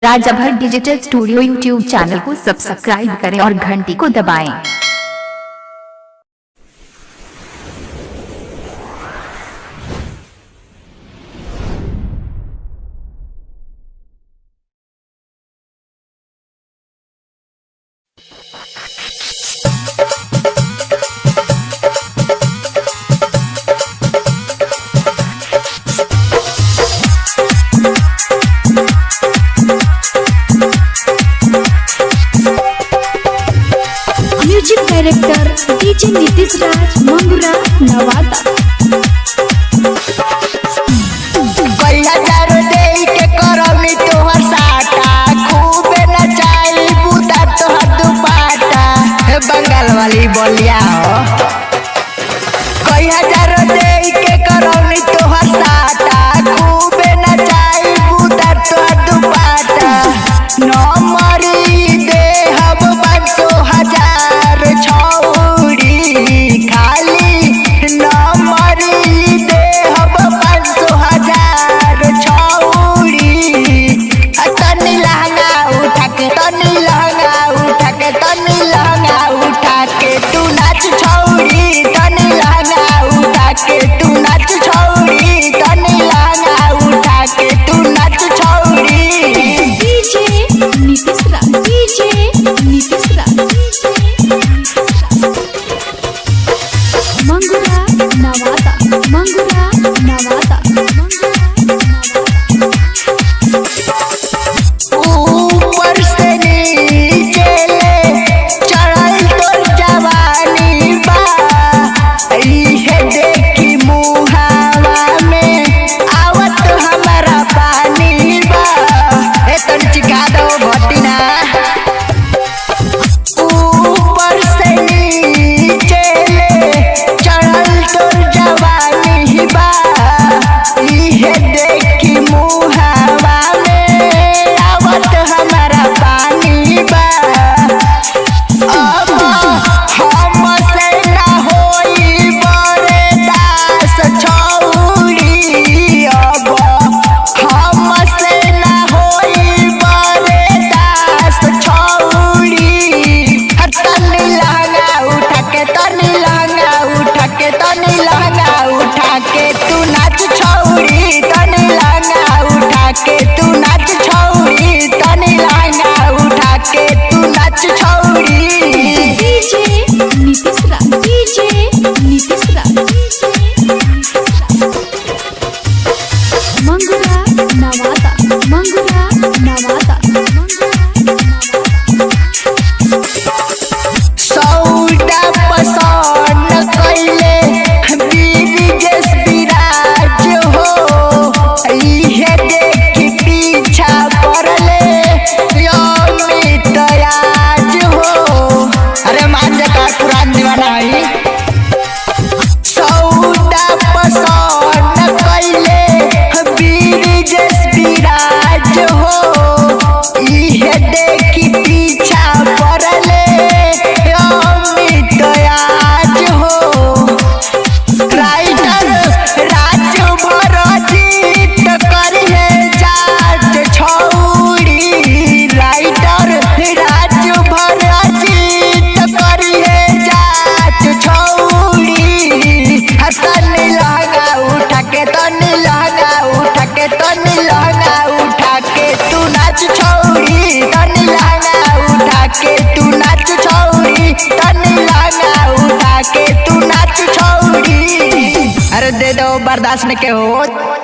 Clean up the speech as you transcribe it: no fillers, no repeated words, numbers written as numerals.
राजा Bhatt digital studio YouTube channel को subscribe करें और घंटी को दबाएं। Music director DJ Nitish Raj Mangura Nawada. Bengal वाली बोलिया हो कई हजार दे के करौनी तोहर साटा खूबे नचाई बुदा तोहर दुपाटा नमरी दे हम 500,000 छौड़ी खाली नमरी दे हम 500,000 छौड़ी तनी लहंगा उठा के तनी लहंगा उठा के तनी लहंगा उठा के तू नाच छौड़ी तनी लहंगा उठा के तू नाच छौड़ी तनी लहंगा उठा के तू नाच छौड़ी। डीजे नीतीश राज डीजे नीतीश राज मंगुरा नवादा मंगुरा नवादा ऊपर से नीचे ले चढ़ल तोर जवानी बा इहे देखी मुहावा में आवत हमारा पानी बा ए तन चिखा दो भटिना ऊपर से नीचे ले चढ़ल तोर जवानी बा इहे देखी मुहावा में आवत हमारा पानी बा अब हमसे ना होई बर्दाश्त छौड़ी अब हमसे ना होई बर्दाश्त छौड़ी तनी लहंगा उठा के तनी लहंगा उठा के तनी लहंगा उठा के तू नाच छौड़ी तनी लहंगा उठा के तू नाच छौड़ी तनी लहंगा उठा के तू नाच छौड़ी। डीजे नीतीश राज डीजे नीतीश राज मंगुरा नवादा मंगुरा नवादा सौदा पसंद कैले बीवी जस विराज हो इहे देखी पीछा पड़ले अमित आज हो अरे मान जा का पुरान दीवाना है सौदा पसंद कैले बीवी जस विराज हो इहे देखी पीछा पड़ले अमित आज हो राइटर राजभर जीत करिए जाट छौड़ी राइटर राजभर जीत करिए जाट छौड़ी तनी लहंगा उठा के तनी लहंगा उठा के तनी लहंगा उठा के तू नाच छौड़ी तनी लहंगा उठा के तू नाच छौड़ी तनी लहंगा उठा के तू नाच छौड़ी। अरे दे दो बर्दाश्त नहीं के हो।